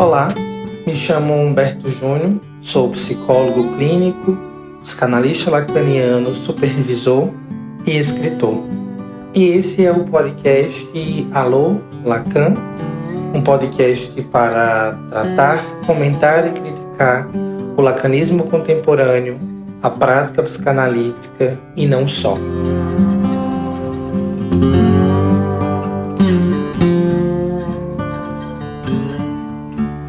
Olá, me chamo Humberto Júnior, sou psicólogo clínico, psicanalista lacaniano, supervisor e escritor. E esse é o podcast Alô Lacan, um podcast para tratar, comentar e criticar o lacanismo contemporâneo, a prática psicanalítica e não só.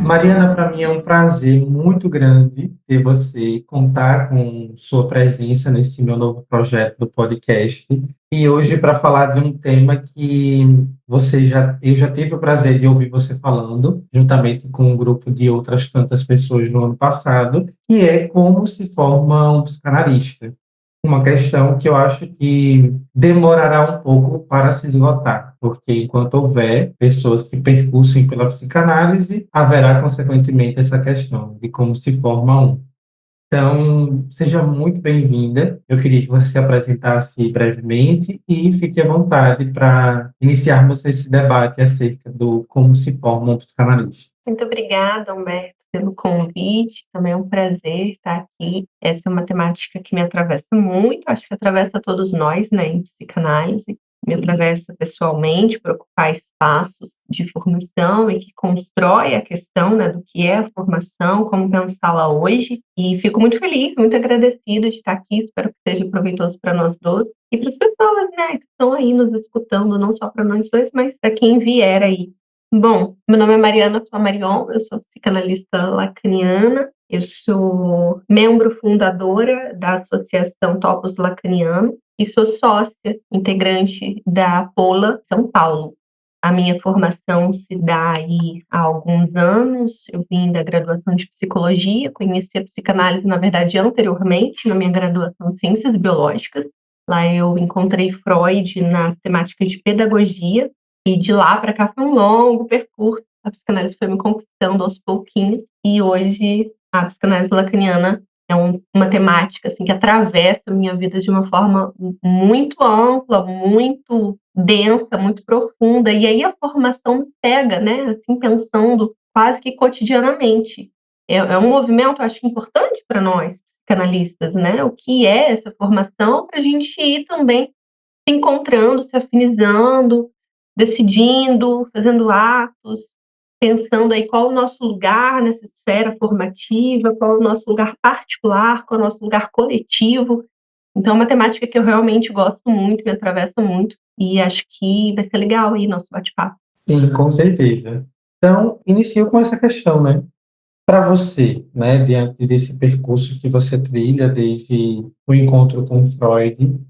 Mariana, para mim é um prazer muito grande ter você, contar com sua presença nesse meu novo projeto do podcast. E hoje para falar de um tema que eu já tive o prazer de ouvir você falando, juntamente com um grupo de outras tantas pessoas no ano passado, que é como se forma um psicanalista. Uma questão que eu acho que demorará um pouco para se esgotar, porque enquanto houver pessoas que percussem pela psicanálise, haverá, consequentemente, essa questão de como se forma um. Então, seja muito bem-vinda. Eu queria que você se apresentasse brevemente e fique à vontade para iniciarmos esse debate acerca do como se forma um psicanalista. Muito obrigada, Humberto, pelo convite. Também é um prazer estar aqui. Essa é uma temática que me atravessa muito, acho que atravessa todos nós, né, em psicanálise. Me atravessa pessoalmente por ocupar espaços de formação e que constrói a questão, né, do que é a formação, como pensá-la hoje. E fico muito feliz, muito agradecida de estar aqui. Espero que seja proveitoso para nós dois e para as pessoas, né, que estão aí nos escutando, não só para nós dois, mas para quem vier aí. Bom, meu nome é Mariana Flammarion, eu sou psicanalista lacaniana, eu sou membro fundadora da Associação Topos Lacaniano e sou sócia integrante da POLA São Paulo. A minha formação se dá aí há alguns anos, eu vim da graduação de psicologia, conheci a psicanálise, na verdade, anteriormente, na minha graduação em ciências biológicas. Lá eu encontrei Freud na temática de pedagogia, e de lá para cá foi um longo percurso. A psicanálise foi me conquistando aos pouquinhos. E hoje a psicanálise lacaniana é uma temática assim, que atravessa a minha vida de uma forma muito ampla, muito densa, muito profunda. E aí a formação me pega, né? Assim, pensando quase que cotidianamente. É um movimento, acho, importante para nós, psicanalistas, né? O que é essa formação para a gente ir também se encontrando, se afinizando, decidindo, fazendo atos, pensando aí qual o nosso lugar nessa esfera formativa, qual o nosso lugar particular, qual o nosso lugar coletivo. Então, é uma temática que eu realmente gosto muito, me atravessa muito, e acho que vai ser legal aí nosso bate-papo. Sim, com certeza. Então, inicio com essa questão, né? Para você, né, diante desse percurso que você trilha desde o encontro com Freud,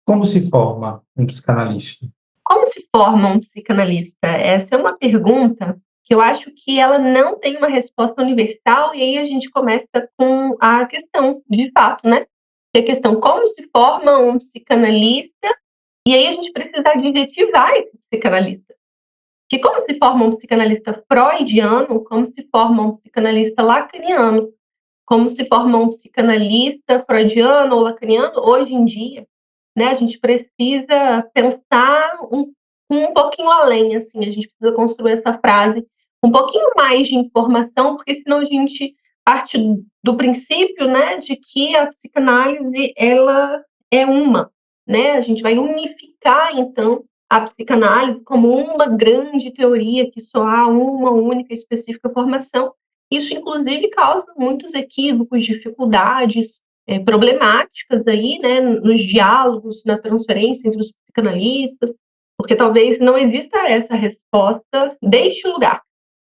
como se forma um psicanalista? Como se forma um psicanalista? Essa é uma pergunta que eu acho que ela não tem uma resposta universal, e aí a gente começa com a questão, de fato, né? Que é a questão, como se forma um psicanalista? E aí a gente precisa adjetivar esse psicanalista. Que como se forma um psicanalista freudiano, como se forma um psicanalista lacaniano, como se forma um psicanalista freudiano ou lacaniano hoje em dia, né? A gente precisa pensar um pouquinho além, assim, a gente precisa construir essa frase um pouquinho mais de informação, porque senão a gente parte do princípio, né, de que a psicanálise ela é uma, né? A gente vai unificar então a psicanálise como uma grande teoria que só há uma única e específica formação. Isso, inclusive, causa muitos equívocos, dificuldades, problemáticas aí, né, nos diálogos, na transferência entre os psicanalistas, porque talvez não exista essa resposta deste lugar,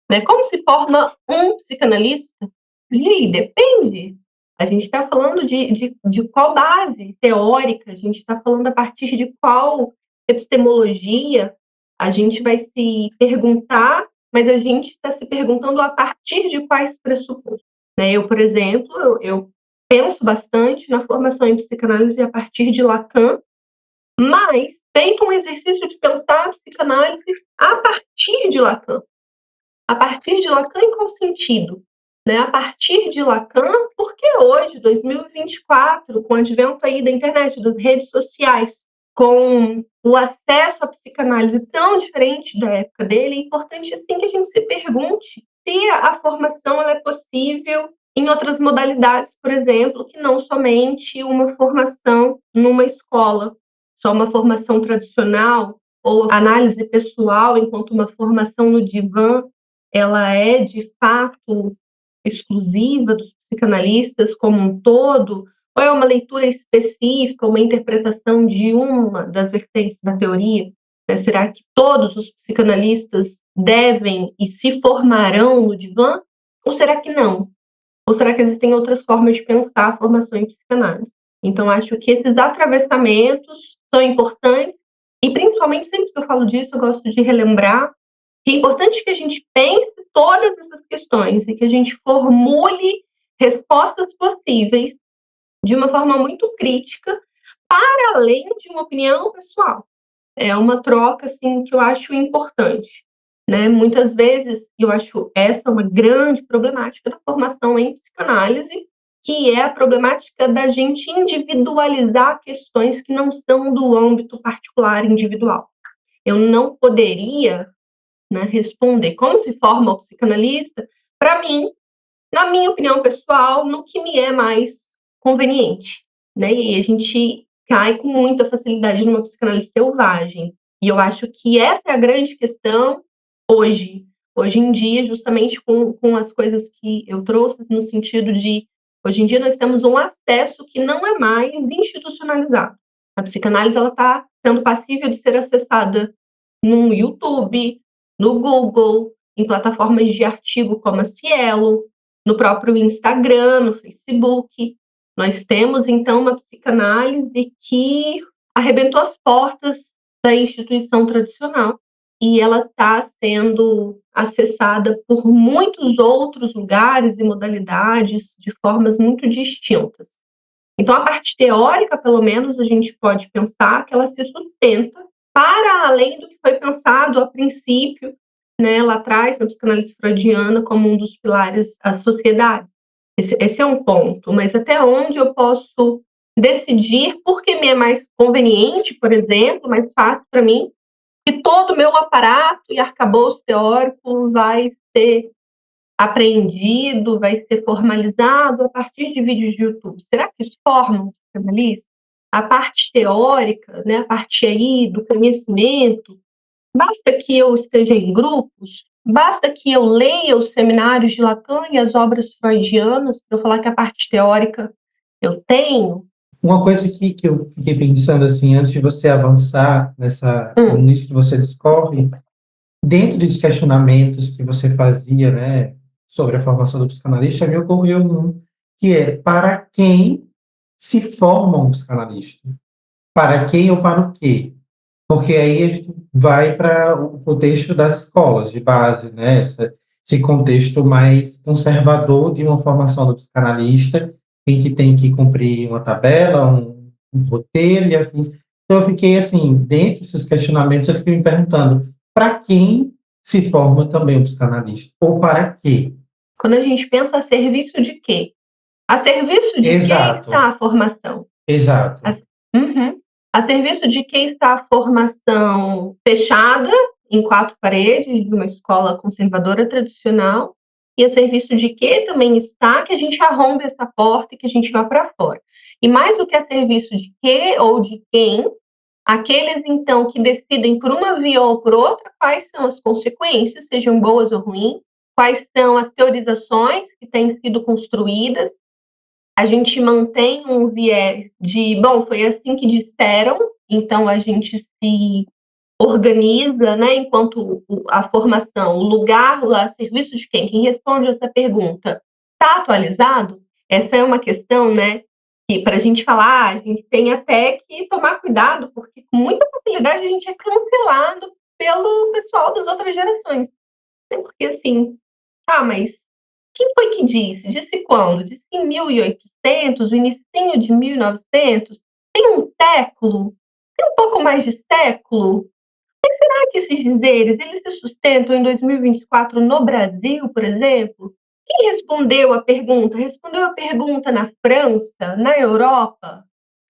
né? Como se forma um psicanalista? E aí, depende. A gente está falando de qual base teórica, a gente está falando a partir de qual epistemologia a gente vai se perguntar, mas a gente está se perguntando a partir de quais pressupostos, né? Eu, por exemplo, eu penso bastante na formação em psicanálise a partir de Lacan, mas feito um exercício de pensar a psicanálise a partir de Lacan. A partir de Lacan em qual sentido? Né? A partir de Lacan, porque hoje, 2024, com o advento aí da internet, das redes sociais, com o acesso à psicanálise tão diferente da época dele, é importante sim que a gente se pergunte se a formação ela é possível em outras modalidades, por exemplo, que não somente uma formação numa escola, só uma formação tradicional ou análise pessoal, enquanto uma formação no divã, ela é de fato exclusiva dos psicanalistas como um todo, ou é uma leitura específica, uma interpretação de uma das vertentes da teoria? Né? Será que todos os psicanalistas devem e se formarão no divã? Ou será que não? Ou será que existem outras formas de pensar a formação em psicanálise? Então, acho que esses atravessamentos são importantes e, principalmente, sempre que eu falo disso, eu gosto de relembrar que é importante que a gente pense todas essas questões e que a gente formule respostas possíveis de uma forma muito crítica, para além de uma opinião pessoal. É uma troca, assim, que eu acho importante, né? Muitas vezes, eu acho essa uma grande problemática da formação em psicanálise, que é a problemática da gente individualizar questões que não são do âmbito particular individual. Eu não poderia, né, responder como se forma o psicanalista, para mim, na minha opinião pessoal, no que me é mais conveniente, né? E a gente cai com muita facilidade numa psicanálise selvagem. E eu acho que essa é a grande questão hoje, hoje em dia, justamente com as coisas que eu trouxe, no sentido de, hoje em dia nós temos um acesso que não é mais institucionalizado. A psicanálise ela está sendo passível de ser acessada no YouTube, no Google, em plataformas de artigo como a Cielo, no próprio Instagram, no Facebook. Nós temos, então, uma psicanálise que arrebentou as portas da instituição tradicional e ela está sendo acessada por muitos outros lugares e modalidades de formas muito distintas. Então, a parte teórica, pelo menos, a gente pode pensar que ela se sustenta para além do que foi pensado a princípio, né, lá atrás, na psicanálise freudiana, como um dos pilares da sociedade. Esse é um ponto, mas até onde eu posso decidir, porque me é mais conveniente, por exemplo, mais fácil para mim, que todo o meu aparato e arcabouço teórico vai ser apreendido, vai ser formalizado a partir de vídeos de YouTube. Será que isso forma um psicanalista? A parte teórica, né, a parte aí do conhecimento, basta que eu esteja em grupos, basta que eu leia os seminários de Lacan e as obras freudianas para eu falar que a parte teórica eu tenho. Uma coisa que eu fiquei pensando assim, antes de você avançar nisso que você discorre, dentro dos questionamentos que você fazia, né, sobre a formação do psicanalista, me ocorreu um que é: para quem se forma um psicanalista? Para quem ou para o quê? Porque aí a gente vai para o contexto das escolas de base, né? Esse contexto mais conservador de uma formação do psicanalista, em que tem que cumprir uma tabela, um roteiro e afins. Então, eu fiquei assim, dentro desses questionamentos, eu fiquei me perguntando: para quem se forma também o psicanalista? Ou para quê? Quando a gente pensa a serviço de quê? A serviço de quem Exato, está a formação? A, exato. uhum. A serviço de quem está a formação fechada, em quatro paredes, de uma escola conservadora tradicional, e a serviço de que também está que a gente arrombe essa porta e que a gente vá para fora. E mais do que a serviço de que ou de quem, aqueles, então, que decidem por uma via ou por outra, quais são as consequências, sejam boas ou ruins, quais são as teorizações que têm sido construídas. A gente mantém um viés de, bom, foi assim que disseram, então a gente se organiza, né, enquanto a formação, o lugar a serviço de quem? Quem responde essa pergunta está atualizado? Essa é uma questão, né, que para a gente falar, a gente tem até que tomar cuidado, porque com muita facilidade a gente é cancelado pelo pessoal das outras gerações. Né? Porque assim, mas quem foi que disse? Disse quando? Disse em 1800, o inicinho de 1900? Tem um século? Tem um pouco mais de século? Mas será que esses dizeres, eles se sustentam em 2024 no Brasil, por exemplo? Quem respondeu a pergunta? Respondeu a pergunta na França, na Europa?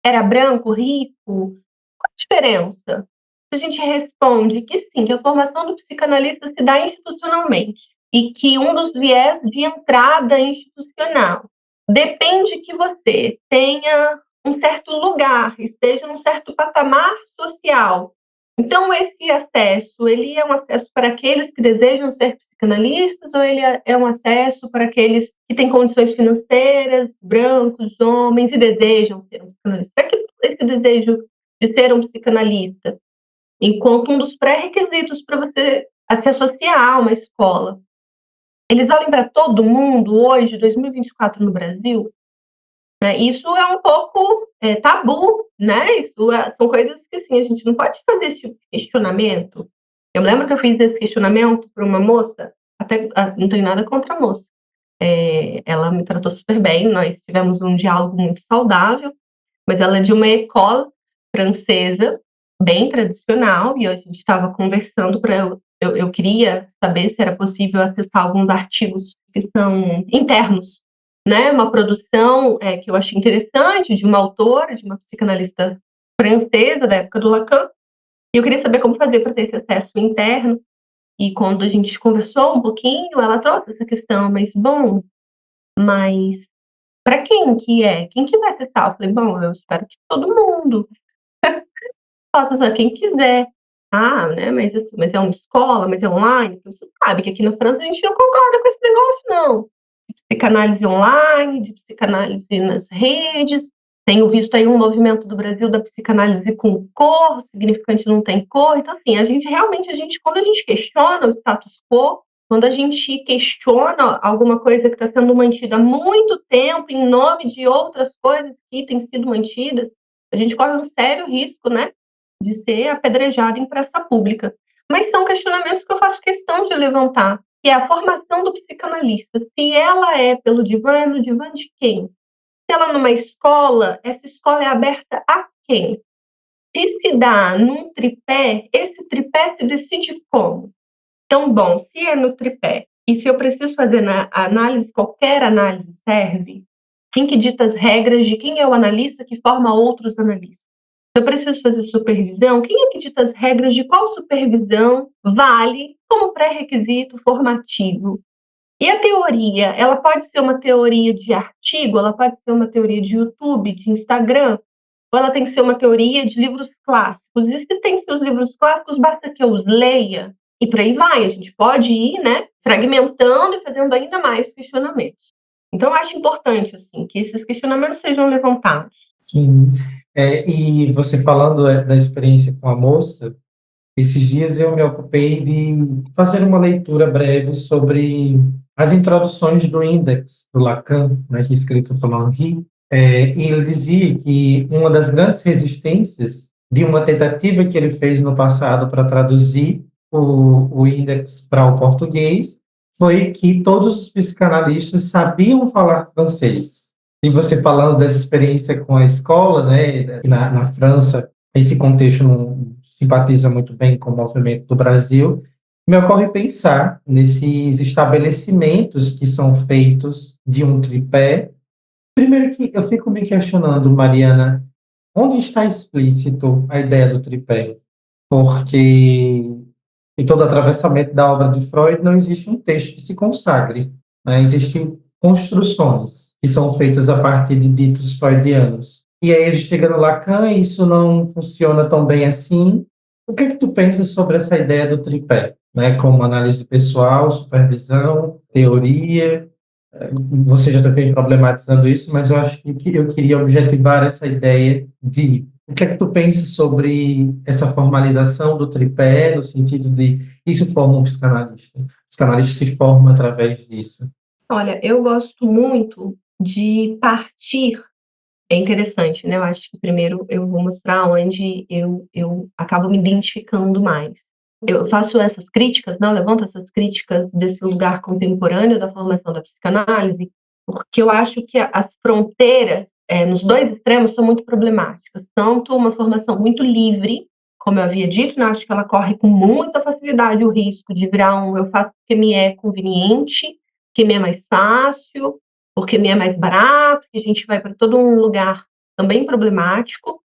Era branco, rico? Qual a diferença? Se a gente responde que sim, que a formação do psicanalista se dá institucionalmente, e que um dos viés de entrada institucional depende que você tenha um certo lugar, esteja num certo patamar social. Então, esse acesso, ele é um acesso para aqueles que desejam ser psicanalistas ou ele é um acesso para aqueles que têm condições financeiras, brancos, homens, e desejam ser um psicanalista? Será que esse desejo de ser um psicanalista, enquanto um dos pré-requisitos para você se associar a uma escola, eles olham para todo mundo hoje, 2024 no Brasil, né? Isso é um pouco tabu, né? São coisas que assim, a gente não pode fazer esse tipo de questionamento. Eu me lembro que eu fiz esse questionamento para uma moça, até não tenho nada contra a moça. Ela me tratou super bem, nós tivemos um diálogo muito saudável, mas ela é de uma escola francesa, bem tradicional, e a gente estava conversando para eu queria saber se era possível acessar alguns artigos que são internos, né? Uma produção que eu achei interessante, de uma autora, de uma psicanalista francesa da época do Lacan, e eu queria saber como fazer para ter esse acesso interno. E quando a gente conversou um pouquinho, ela trouxe essa questão, mas para quem que é? Quem que vai acessar? Eu falei, bom, eu espero que todo mundo possa acessar, quem quiser. Ah, né, mas é uma escola, mas é online? Você sabe que aqui na França a gente não concorda com esse negócio, não. De psicanálise online, de psicanálise nas redes. Tenho visto aí um movimento do Brasil da psicanálise com cor, significante não tem cor. Então, assim, quando a gente questiona o status quo, quando a gente questiona alguma coisa que está sendo mantida há muito tempo em nome de outras coisas que têm sido mantidas, a gente corre um sério risco, né, de ser apedrejado em praça pública. Mas são questionamentos que eu faço questão de levantar, que é a formação do psicanalista. Se ela é pelo divã, é no divã de quem? Se ela numa escola, essa escola é aberta a quem? Se dá num tripé, esse tripé se decide como? Então, bom, se é no tripé, e se eu preciso fazer na análise, qualquer análise serve, quem que dita as regras de quem é o analista que forma outros analistas? Se eu preciso fazer supervisão, quem é que dita as regras de qual supervisão vale como pré-requisito formativo? E a teoria, ela pode ser uma teoria de artigo, ela pode ser uma teoria de YouTube, de Instagram, ou ela tem que ser uma teoria de livros clássicos. E se tem seus livros clássicos, basta que eu os leia. E por aí vai, a gente pode ir, né, fragmentando e fazendo ainda mais questionamentos. Então, eu acho importante, assim, que esses questionamentos sejam levantados. Sim. E você falando da experiência com a moça, esses dias eu me ocupei de fazer uma leitura breve sobre as introduções do Index do Lacan, né, que é escrito por Henri. E ele dizia que uma das grandes resistências de uma tentativa que ele fez no passado para traduzir o Index para o português foi que todos os psicanalistas sabiam falar francês. E você falando dessa experiência com a escola, né, na França, esse contexto não simpatiza muito bem com o movimento do Brasil, me ocorre pensar nesses estabelecimentos que são feitos de um tripé. Primeiro que eu fico me questionando, Mariana, onde está explícito a ideia do tripé? Porque em todo atravessamento da obra de Freud não existe um texto que se consagre, né? Existem construções que são feitas a partir de ditos freudianos. E aí, chega no Lacan, isso não funciona tão bem assim. O que é que tu pensas sobre essa ideia do tripé, né? Como análise pessoal, supervisão, teoria? Você já vem problematizando isso, mas eu acho que eu queria objetivar essa ideia de o que é que tu pensa sobre essa formalização do tripé, no sentido de isso forma um psicanalista. O psicanalista se forma através disso. Olha, eu gosto muito de partir. É interessante, né? Eu acho que primeiro eu vou mostrar onde eu acabo me identificando mais. Eu faço essas críticas, não, levanto essas críticas desse lugar contemporâneo da formação da psicanálise, porque eu acho que as fronteiras nos dois extremos são muito problemáticas. Tanto uma formação muito livre, como eu havia dito, né, acho que ela corre com muita facilidade o risco de virar eu faço porque me é conveniente, porque me é mais fácil, porque me é mais barato, que a gente vai para todo um lugar também problemático.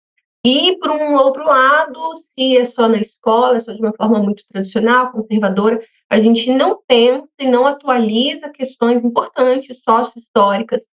E, por um outro lado, se é só na escola, é só de uma forma muito tradicional, conservadora, a gente não pensa e não atualiza questões importantes, sócio-históricas,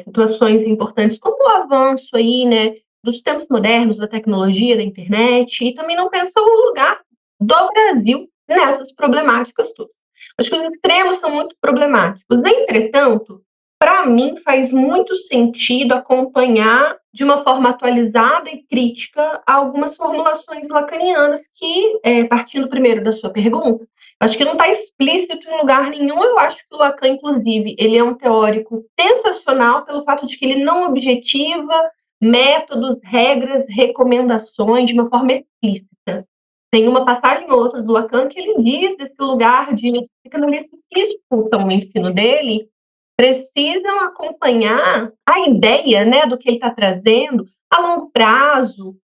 situações importantes, como o avanço aí, né, dos tempos modernos, da tecnologia, da internet, e também não pensa o lugar do Brasil nessas problemáticas todas. Acho que os extremos são muito problemáticos. Entretanto, para mim faz muito sentido acompanhar de uma forma atualizada e crítica algumas formulações lacanianas que, partindo primeiro da sua pergunta, acho que não está explícito em lugar nenhum. Eu acho que o Lacan, inclusive, ele é um teórico sensacional pelo fato de que ele não objetiva métodos, regras, recomendações de uma forma explícita. Tem uma passagem ou outra do Lacan que ele diz desse lugar de psicanalistas que escutam o ensino dele precisam acompanhar a ideia, né, do que ele está trazendo a longo prazo.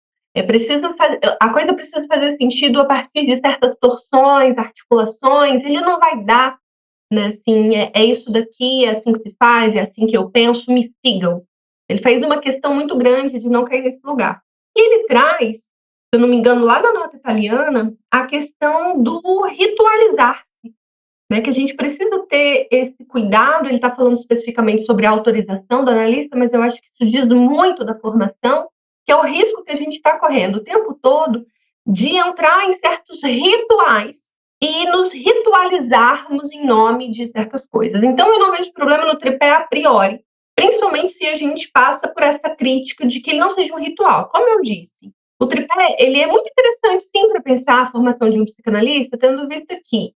A coisa precisa fazer sentido a partir de certas torções, articulações. Ele não vai dar, né, assim, é isso daqui, é assim que se faz, é assim que eu penso, me sigam. Ele faz uma questão muito grande de não cair nesse lugar. E ele traz, se eu não me engano, lá na nota italiana, a questão do ritualizar, né, que a gente precisa ter esse cuidado. Ele está falando especificamente sobre a autorização do analista, mas eu acho que isso diz muito da formação, que é o risco que a gente está correndo o tempo todo de entrar em certos rituais e nos ritualizarmos em nome de certas coisas. Então, eu não vejo problema no tripé a priori, principalmente se a gente passa por essa crítica de que ele não seja um ritual. Como eu disse, o tripé ele é muito interessante, sim, para pensar a formação de um psicanalista, tendo visto aqui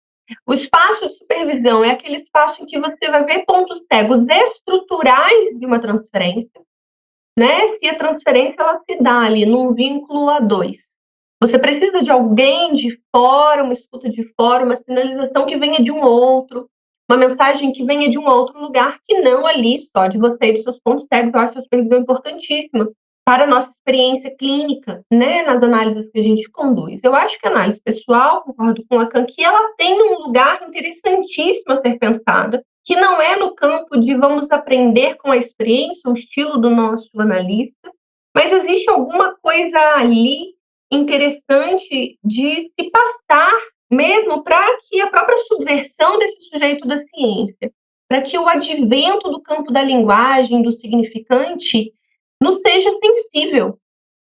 o espaço de supervisão é aquele espaço em que você vai ver pontos cegos estruturais de uma transferência, né? Se a transferência ela se dá ali num vínculo a dois. Você precisa de alguém de fora, uma escuta de fora, uma sinalização que venha de um outro, uma mensagem que venha de um outro lugar, que não ali só de você e dos seus pontos cegos. Eu acho a supervisão importantíssima para a nossa experiência clínica, né, nas análises que a gente conduz. Eu acho que a análise pessoal, concordo com a Lacan, que ela tem um lugar interessantíssimo a ser pensada, que não é no campo de vamos aprender com a experiência, o estilo do nosso analista, mas existe alguma coisa ali interessante de se passar mesmo para que a própria subversão desse sujeito da ciência, para que o advento do campo da linguagem, do significante, nos seja sensível.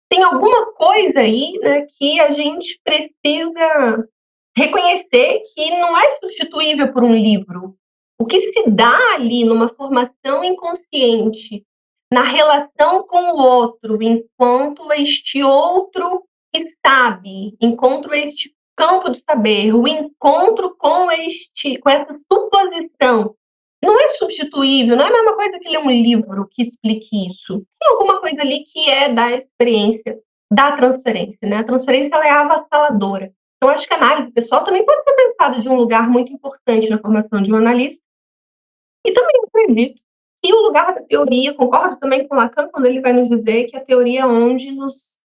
Tem alguma coisa aí, né, que a gente precisa reconhecer que não é substituível por um livro. O que se dá ali numa formação inconsciente, na relação com o outro, enquanto este outro que sabe, enquanto este campo de saber, o encontro com essa suposição, não é substituível, não é a mesma coisa que ler um livro que explique isso. Tem alguma coisa ali que é da experiência da transferência, né? A transferência ela é avassaladora. Então, acho que a análise pessoal também pode ser pensada de um lugar muito importante na formação de um analista. E também acredito que o lugar da teoria, concordo também com Lacan quando ele vai nos dizer que a teoria é onde nos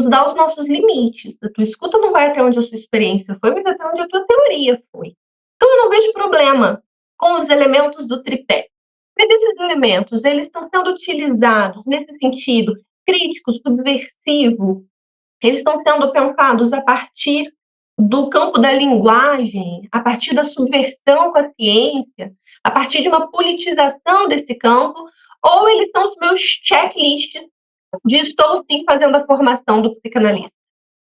dá os nossos limites. A tua escuta não vai até onde a sua experiência foi, mas até onde a tua teoria foi. Então, eu não vejo problema com os elementos do tripé. Mas esses elementos, eles estão sendo utilizados nesse sentido crítico, subversivo, eles estão sendo pensados a partir do campo da linguagem, a partir da subversão com a ciência, a partir de uma politização desse campo, ou eles são os meus checklists de estou sim fazendo a formação do psicanalista.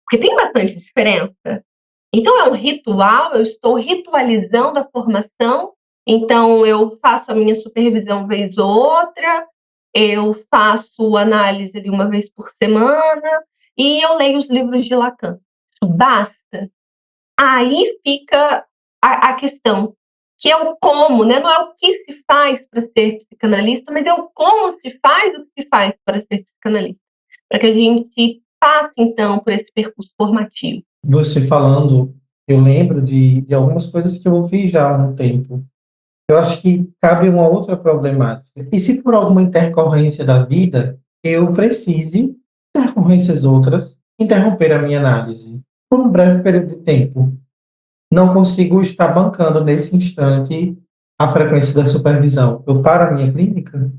Porque tem bastante diferença. Então é um ritual, eu estou ritualizando a formação, então eu faço a minha supervisão vez ou outra, eu faço análise de uma vez por semana e eu leio os livros de Lacan. Isso basta? Aí fica a questão, que é o como, né? Não é o que se faz para ser psicanalista, mas é o como se faz o que se faz para ser psicanalista. Para que a gente passe, então, por esse percurso formativo. Você falando, eu lembro de algumas coisas que eu ouvi já há um tempo. Eu acho que cabe uma outra problemática. E se por alguma intercorrência da vida eu precise, intercorrências outras, interromper a minha análise por um breve período de tempo? Não consigo estar bancando nesse instante a frequência da supervisão. Eu paro a minha clínica?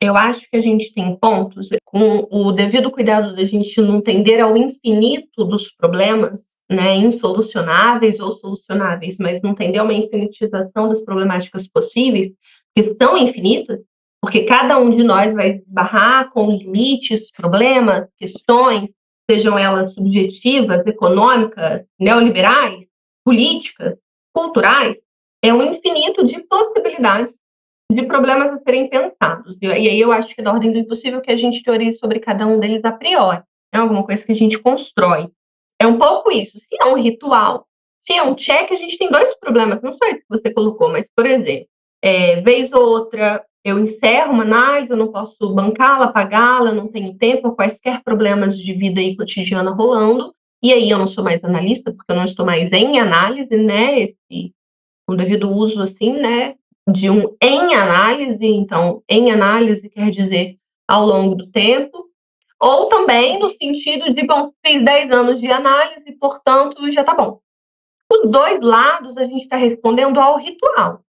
Eu acho que a gente tem pontos, com o devido cuidado da gente não tender ao infinito dos problemas, né, insolucionáveis ou solucionáveis, mas não tender a uma infinitização das problemáticas possíveis, que são infinitas, porque cada um de nós vai esbarrar com limites, problemas, questões, sejam elas subjetivas, econômicas, neoliberais, políticas, culturais, é um infinito de possibilidades de problemas a serem pensados. E aí eu acho que é da ordem do impossível que a gente teorize sobre cada um deles a priori. É alguma coisa que a gente constrói. É um pouco isso. Se é um ritual, se é um check, a gente tem dois problemas, não só esse que você colocou, mas, por exemplo, vez ou outra eu encerro uma análise, eu não posso bancá-la, pagá-la, não tenho tempo, quaisquer problemas de vida aí cotidiana rolando, e aí eu não sou mais analista, porque eu não estou mais em análise, né, com devido uso, assim, né, de um em análise, então, em análise quer dizer ao longo do tempo, ou também no sentido de, bom, fiz 10 anos de análise, portanto, já está bom. Os dois lados a gente está respondendo ao ritual.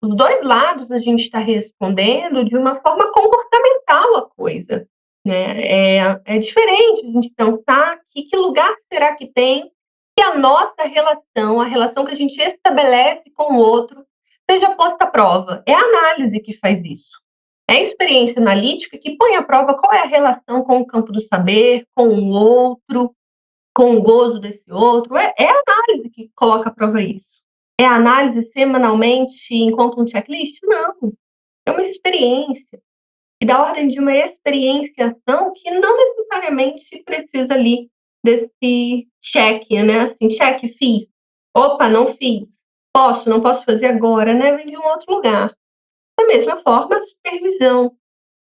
Os dois lados a gente está respondendo de uma forma comportamental a coisa. Né? É diferente a gente pensar que lugar será que tem que a nossa relação, a relação que a gente estabelece com o outro, seja posta à prova. É a análise que faz isso. É a experiência analítica que põe à prova qual é a relação com o campo do saber, com o outro, com o gozo desse outro. É a análise que coloca à prova isso. É a análise semanalmente enquanto um checklist? Não. É uma experiência. E da ordem de uma experienciação que não necessariamente precisa ali desse cheque, né? Assim, cheque, fiz. Opa, não fiz. Posso, não posso fazer agora, né? Vem de um outro lugar. Da mesma forma, a supervisão.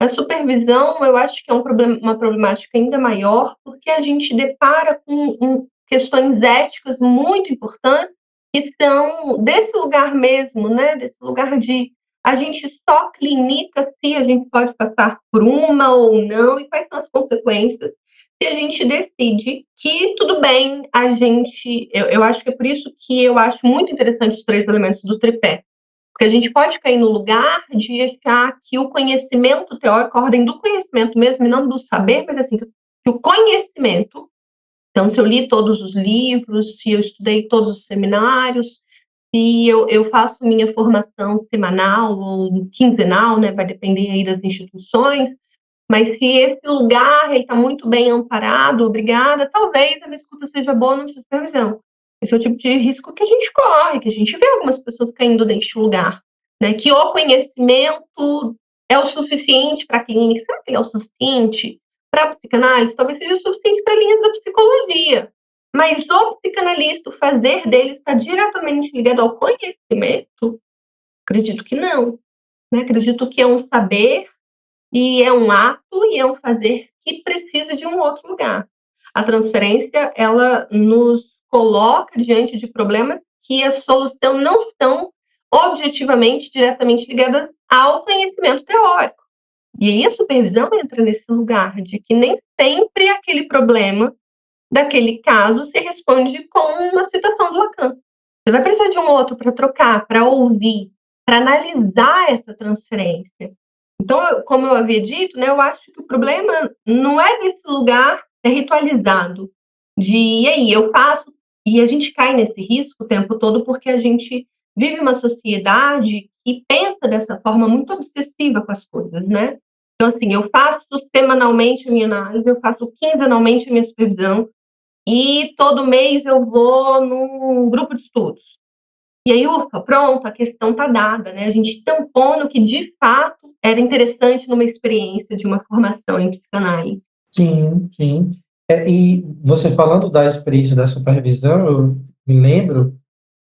A supervisão, eu acho que é uma problemática ainda maior, porque a gente depara com questões éticas muito importantes, que são desse lugar mesmo, né? Desse lugar de a gente só clinica se a gente pode passar por uma ou não, e quais são as consequências se a gente decide que tudo bem, a gente. Eu acho que é por isso que eu acho muito interessante os três elementos do tripé. Porque a gente pode cair no lugar de achar que o conhecimento teórico, a ordem do conhecimento mesmo, e não do saber, mas assim, que o conhecimento, então, se eu li todos os livros, se eu estudei todos os seminários, se eu faço minha formação semanal ou quinzenal, né, vai depender aí das instituições, mas se esse lugar está muito bem amparado, obrigada, talvez a minha escuta seja boa na supervisão. Esse é o tipo de risco que a gente corre, que a gente vê algumas pessoas caindo neste lugar. Né? Que o conhecimento é o suficiente para a clínica. Será que ele é o suficiente para a psicanálise? Talvez seja o suficiente para linhas da psicologia. Mas o psicanalista, o fazer dele está diretamente ligado ao conhecimento? Acredito que não. Né? Acredito que é um saber e é um ato e é um fazer que precisa de um outro lugar. A transferência, ela nos coloca diante de problemas que a solução não estão objetivamente, diretamente ligadas ao conhecimento teórico. E aí a supervisão entra nesse lugar de que nem sempre aquele problema daquele caso se responde com uma citação do Lacan. Você vai precisar de um outro para trocar, para ouvir, para analisar essa transferência. Então, como eu havia dito, né, eu acho que o problema não é desse lugar ritualizado, de e aí, eu faço, e a gente cai nesse risco o tempo todo porque a gente vive uma sociedade que pensa dessa forma muito obsessiva com as coisas, né? Então, assim, eu faço semanalmente a minha análise, eu faço quinzenalmente a minha supervisão, e todo mês eu vou num grupo de estudos. E aí, ufa, pronto, a questão está dada, né? A gente tampou no que de fato era interessante numa experiência de uma formação em psicanálise. Sim, sim. E você falando da experiência da supervisão, eu me lembro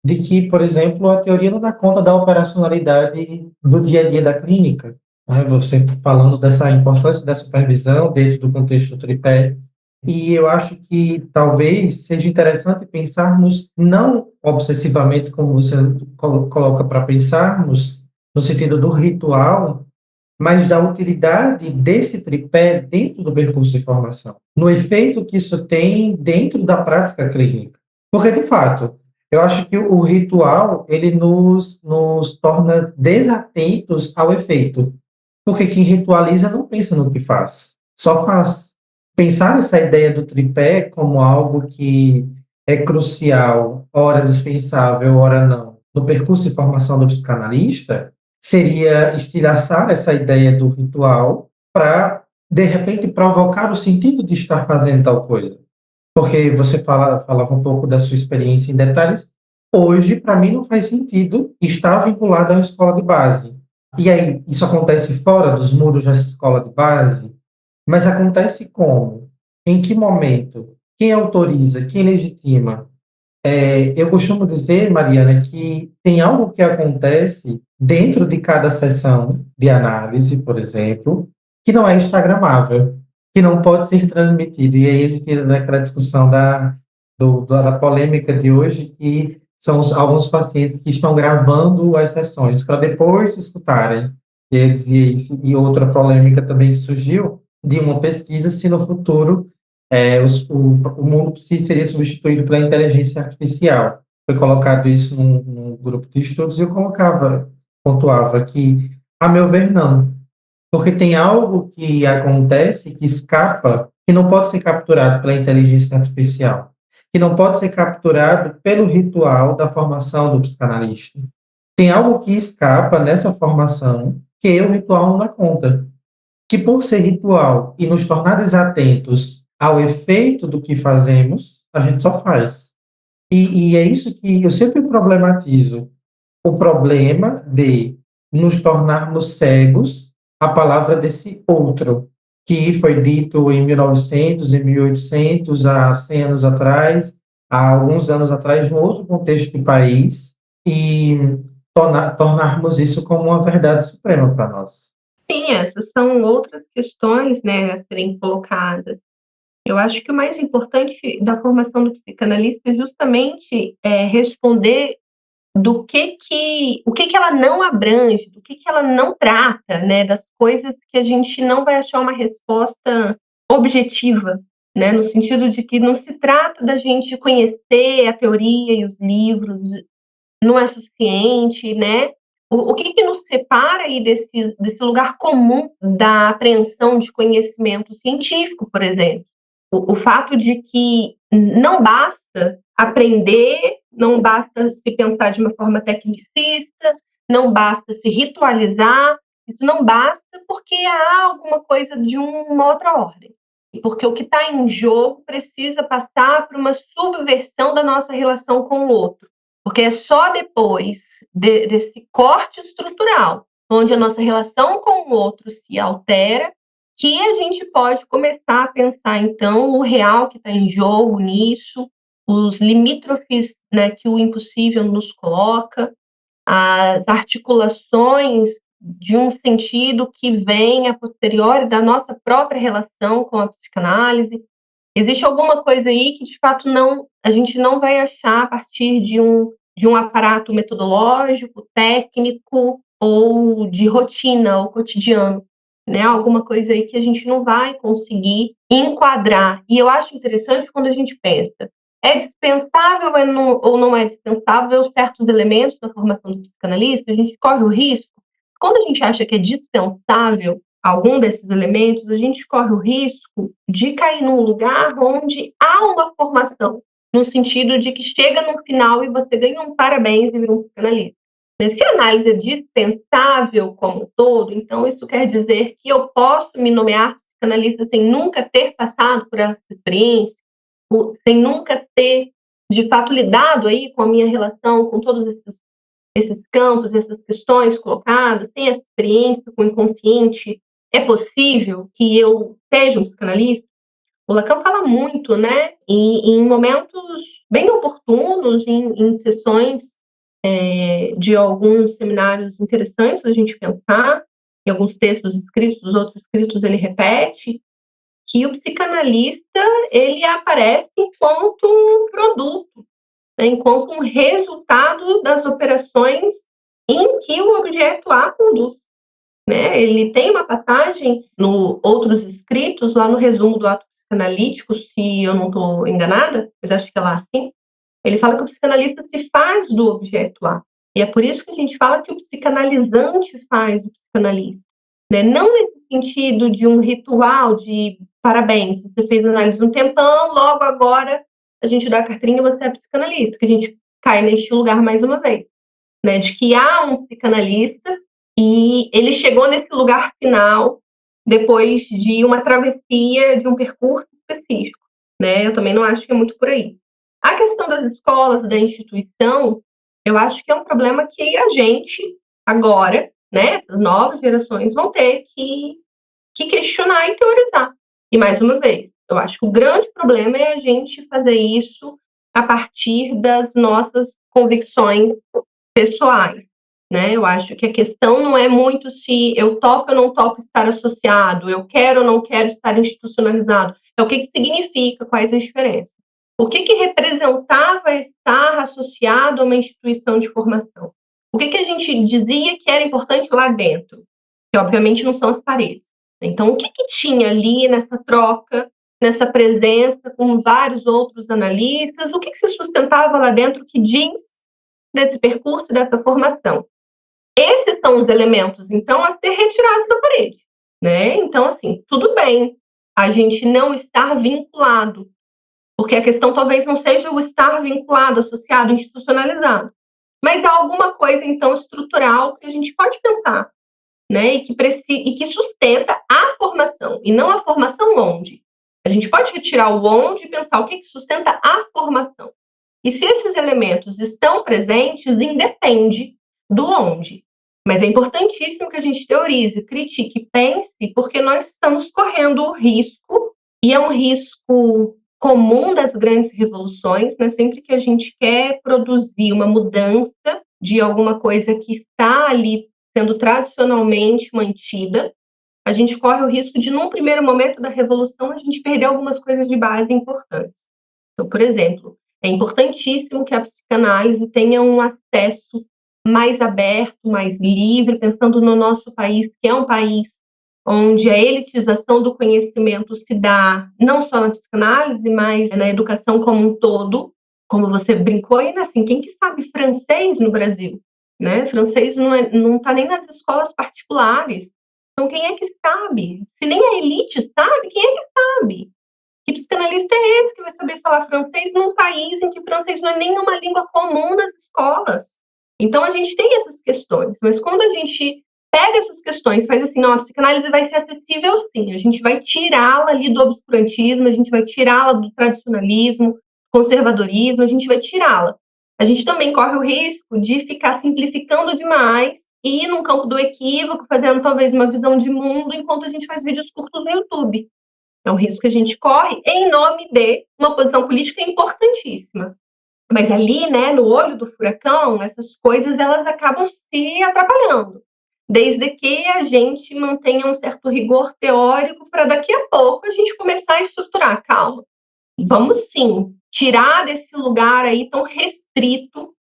de que, por exemplo, a teoria não dá conta da operacionalidade do dia a dia da clínica, né? Você falando dessa importância da supervisão dentro do contexto do tripé. E eu acho que talvez seja interessante pensarmos não obsessivamente, como você coloca para pensarmos, no sentido do ritual, mas da utilidade desse tripé dentro do percurso de formação, no efeito que isso tem dentro da prática clínica. Porque, de fato, eu acho que o ritual, ele nos torna desatentos ao efeito. Porque quem ritualiza não pensa no que faz, só faz. Pensar essa ideia do tripé como algo que é crucial, ora dispensável, ora não, no percurso de formação do psicanalista, seria estilhaçar essa ideia do ritual para, de repente, provocar o sentido de estar fazendo tal coisa. Porque você falava um pouco da sua experiência em detalhes. Hoje, para mim, não faz sentido estar vinculado a uma escola de base. E aí, isso acontece fora dos muros da escola de base? Mas acontece como? Em que momento? Quem autoriza? Quem legitima? Eu costumo dizer, Mariana, que tem algo que acontece dentro de cada sessão de análise, por exemplo, que não é instagramável, que não pode ser transmitido. E aí a gente entra naquela discussão da polêmica de hoje, que são alguns pacientes que estão gravando as sessões para depois se escutarem. E outra polêmica também que surgiu de uma pesquisa se no futuro o mundo seria substituído pela inteligência artificial. Foi colocado isso num grupo de estudos e eu pontuava que, a meu ver, não. Porque tem algo que acontece que escapa, que não pode ser capturado pela inteligência artificial, que não pode ser capturado pelo ritual da formação do psicanalista. Tem algo que escapa nessa formação que o ritual não dá conta, que por ser ritual e nos tornar desatentos ao efeito do que fazemos, a gente só faz. E é isso que eu sempre problematizo, o problema de nos tornarmos cegos à palavra desse outro, que foi dito em 1900, em 1800, há 100 anos atrás, há alguns anos atrás, em um outro contexto de país, e tornarmos isso como uma verdade suprema para nós. Sim, essas são outras questões, né, a serem colocadas. Eu acho que o mais importante da formação do psicanalista é justamente responder o que ela não abrange, do que ela não trata, né, das coisas que a gente não vai achar uma resposta objetiva, né, no sentido de que não se trata da gente conhecer a teoria e os livros, não é suficiente, né? O que que nos separa aí desse lugar comum da apreensão de conhecimento científico, por exemplo? O fato de que não basta aprender, não basta se pensar de uma forma tecnicista, não basta se ritualizar, isso não basta porque há alguma coisa de uma outra ordem. Porque o que está em jogo precisa passar por uma subversão da nossa relação com o outro. Porque é só depois desse corte estrutural, onde a nossa relação com o outro se altera, que a gente pode começar a pensar, então, o real que está em jogo nisso, os limítrofes, né, que o impossível nos coloca, as articulações de um sentido que vem a posteriori da nossa própria relação com a psicanálise. Existe alguma coisa aí que, de fato, a gente não vai achar a partir de um aparato metodológico, técnico ou de rotina ou cotidiano, né? Alguma coisa aí que a gente não vai conseguir enquadrar. E eu acho interessante quando a gente pensa, é dispensável ou não é dispensável certos elementos da formação do psicanalista? A gente corre o risco, quando a gente acha que é dispensável algum desses elementos, a gente corre o risco de cair num lugar onde há uma formação, no sentido de que chega no final e você ganha um parabéns e vira um psicanalista. Mas se a análise é dispensável como um todo, então isso quer dizer que eu posso me nomear psicanalista sem nunca ter passado por essa experiência, sem nunca ter, de fato, lidado aí com a minha relação com todos esses campos, essas questões colocadas, sem essa experiência com o inconsciente, é possível que eu seja um psicanalista? O Lacan fala muito, né, em momentos bem oportunos, em sessões de alguns seminários interessantes a gente pensar, em alguns textos escritos, os outros escritos ele repete, que o psicanalista ele aparece enquanto um produto, né, enquanto um resultado das operações em que o objeto A conduz. Né? Ele tem uma passagem no outros escritos, lá no resumo do ato psicanalítico, se eu não estou enganada, mas acho que é lá assim, ele fala que o psicanalista se faz do objeto A. E é por isso que a gente fala que o psicanalizante faz o psicanalista. né? Não nesse sentido de um ritual de parabéns, você fez análise um tempão, logo agora a gente dá a carteirinha e você é psicanalista, que a gente cai neste lugar mais uma vez, né? De que há um psicanalista e ele chegou nesse lugar final depois de uma travessia, de um percurso específico, né? Eu também não acho que é muito por aí. A questão das escolas, da instituição, eu acho que é um problema que a gente, agora, né, as novas gerações, vão ter que questionar e teorizar. E, mais uma vez, eu acho que o grande problema é a gente fazer isso a partir das nossas convicções pessoais, né? Eu acho que a questão não é muito se eu topo ou não topo estar associado, eu quero ou não quero estar institucionalizado. É o que significa, quais as diferenças. O que representava estar associado a uma instituição de formação? O que a gente dizia que era importante lá dentro? Que, obviamente, não são as paredes. Então, o que tinha ali nessa troca, nessa presença com vários outros analistas? O que se sustentava lá dentro que diz desse percurso, dessa formação? Esses são os elementos, então, a ser retirados da parede, né? Então, assim, tudo bem a gente não estar vinculado, porque a questão talvez não seja o estar vinculado, associado, institucionalizado, mas há alguma coisa, então, estrutural que a gente pode pensar, né? E que sustenta a formação, e não a formação onde. A gente pode retirar o onde e pensar o que sustenta a formação. E se esses elementos estão presentes, independe do onde. Mas é importantíssimo que a gente teorize, critique, pense, porque nós estamos correndo o risco, e é um risco comum das grandes revoluções, né? Sempre que a gente quer produzir uma mudança de alguma coisa que está ali sendo tradicionalmente mantida, a gente corre o risco de, num primeiro momento da revolução, a gente perder algumas coisas de base importantes. Então, por exemplo, é importantíssimo que a psicanálise tenha um acesso mais aberto, mais livre, pensando no nosso país, que é um país onde a elitização do conhecimento se dá não só na psicanálise, mas na educação como um todo, como você brincou, e assim, quem que sabe francês no Brasil? Né? Francês não está nem nas escolas particulares. Então, quem é que sabe? Se nem a elite sabe, quem é que sabe? Que psicanalista é esse que vai saber falar francês num país em que o francês não é nem uma língua comum nas escolas? Então, a gente tem essas questões, mas quando a gente pega essas questões, faz assim, não, a psicanálise vai ser acessível sim, a gente vai tirá-la ali do obscurantismo, a gente vai tirá-la do tradicionalismo, conservadorismo, a gente vai tirá-la. A gente também corre o risco de ficar simplificando demais e ir num campo do equívoco, fazendo talvez uma visão de mundo, enquanto a gente faz vídeos curtos no YouTube. É um risco que a gente corre em nome de uma posição política importantíssima. Mas ali, né, no olho do furacão, essas coisas elas acabam se atrapalhando, desde que a gente mantenha um certo rigor teórico para daqui a pouco a gente começar a estruturar. Calma, vamos sim tirar desse lugar aí tão restrito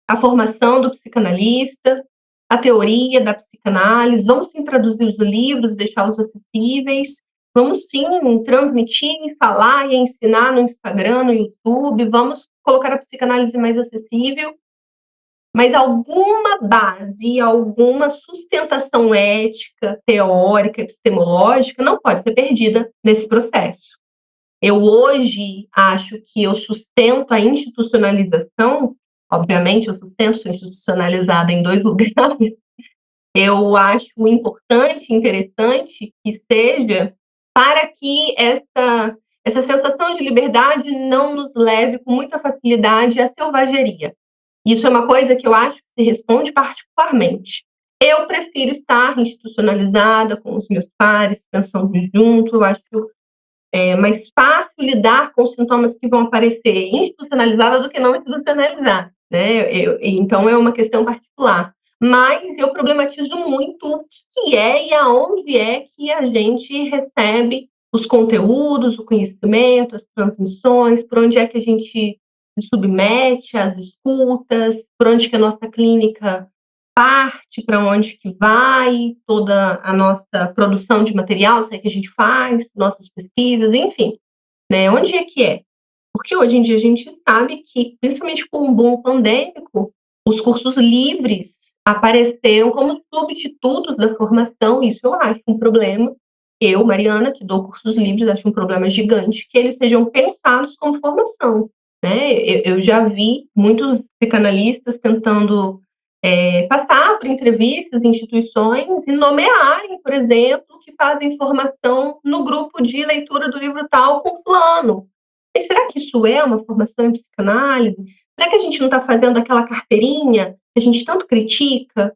a formação do psicanalista, a teoria da psicanálise, vamos sim traduzir os livros, deixá-los acessíveis, vamos sim transmitir, falar e ensinar no Instagram, no YouTube, vamos colocar a psicanálise mais acessível, mas alguma base, alguma sustentação ética, teórica, epistemológica não pode ser perdida nesse processo. Eu hoje acho que eu sustento a institucionalização, obviamente eu sustento, sou institucionalizada em 2 lugares, eu acho importante, interessante que seja para que essa sensação de liberdade não nos leve com muita facilidade à selvageria. Isso é uma coisa que eu acho que se responde particularmente. Eu prefiro estar institucionalizada com os meus pares, pensando junto, eu acho mais fácil lidar com os sintomas que vão aparecer institucionalizada do que não institucionalizada, né? Então, é uma questão particular. Mas eu problematizo muito o que é e aonde é que a gente recebe os conteúdos, o conhecimento, as transmissões, por onde é que a gente se submete às escutas, por onde que a nossa clínica parte, para onde que vai toda a nossa produção de material, se é que a gente faz, nossas pesquisas, enfim, né? Onde é que é? Porque hoje em dia a gente sabe que, principalmente com o boom pandêmico, os cursos livres apareceram como substitutos da formação. Isso eu acho um problema. Eu, Mariana, que dou cursos livres, acho um problema gigante que eles sejam pensados como formação, né? Eu já vi muitos psicanalistas tentando passar por entrevistas em instituições e nomearem, por exemplo, que fazem formação no grupo de leitura do livro tal com fulano. E será que isso é uma formação em psicanálise? Será que a gente não está fazendo aquela carteirinha que a gente tanto critica?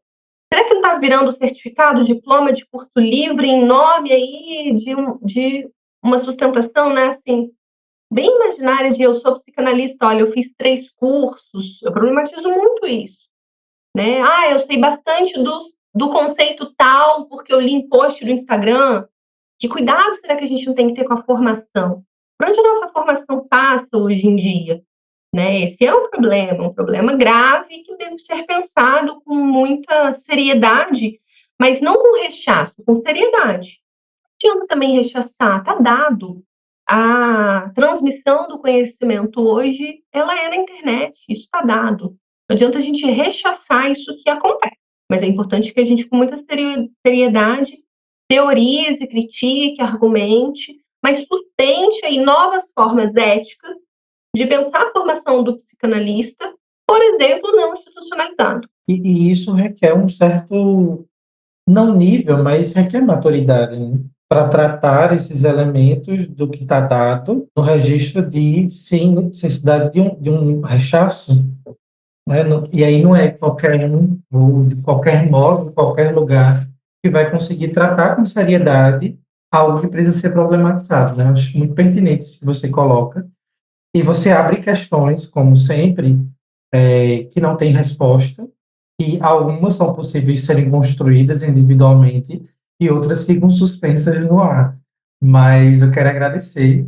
Será que não está virando certificado, diploma de curso livre em nome aí de uma sustentação, né, assim, bem imaginária de eu sou psicanalista, olha, eu fiz 3 cursos, eu problematizo muito isso, né? Ah, eu sei bastante do conceito tal, porque eu li em post do Instagram. Que cuidado será que a gente não tem que ter com a formação? Por onde a nossa formação passa hoje em dia? Né? Esse é um problema grave que deve ser pensado com muita seriedade, mas não com rechaço, com seriedade. Não adianta também rechaçar, está dado. A transmissão do conhecimento hoje, ela é na internet, isso está dado. Não adianta a gente rechaçar isso que acontece, mas é importante que a gente, com muita seriedade, teorize, critique, argumente, mas sustente aí novas formas éticas de pensar a formação do psicanalista, por exemplo, não institucionalizado. E isso requer um certo, não nível, mas requer maturidade, né? Para tratar esses elementos do que está dado no registro de, sem necessidade de um rechaço, né? E aí não é qualquer um, ou de qualquer modo, qualquer lugar, que vai conseguir tratar com seriedade algo que precisa ser problematizado, né? Eu acho muito pertinente isso que você coloca. E você abre questões, como sempre, que não tem resposta, e algumas são possíveis de serem construídas individualmente e outras ficam suspensas no ar. Mas eu quero agradecer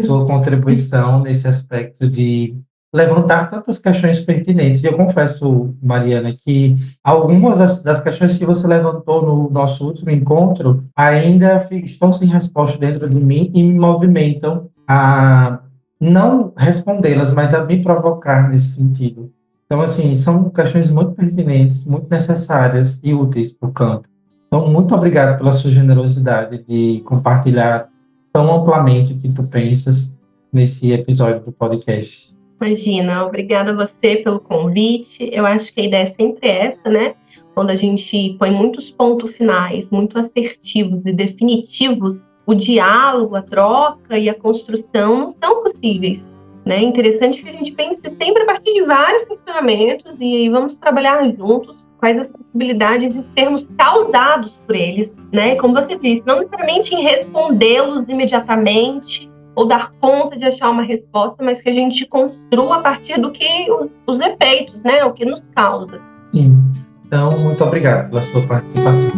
sua contribuição nesse aspecto de levantar tantas questões pertinentes. E eu confesso, Mariana, que algumas das questões que você levantou no nosso último encontro ainda estão sem resposta dentro de mim e me movimentam a não respondê-las, mas a me provocar nesse sentido. Então, assim, são questões muito pertinentes, muito necessárias e úteis para o campo. Então, muito obrigado pela sua generosidade de compartilhar tão amplamente o que tu pensas nesse episódio do podcast. Imagina, obrigada a você pelo convite. Eu acho que a ideia é sempre essa, né? Quando a gente põe muitos pontos finais, muito assertivos e definitivos, o diálogo, a troca e a construção não são possíveis. Né? É interessante que a gente pense sempre a partir de vários questionamentos e aí vamos trabalhar juntos quais as possibilidades de sermos causados por eles, né? Como você disse, não necessariamente em respondê-los imediatamente ou dar conta de achar uma resposta, mas que a gente construa a partir do que os efeitos, né? O que nos causa. Sim. Então, muito obrigado pela sua participação.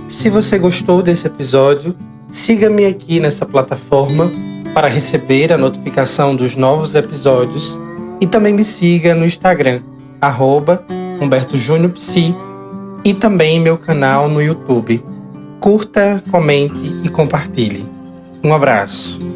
Se você gostou desse episódio, siga-me aqui nessa plataforma para receber a notificação dos novos episódios e também me siga no Instagram, @HumbertoJuniorPsi, e também meu canal no YouTube. Curta, comente e compartilhe. Um abraço.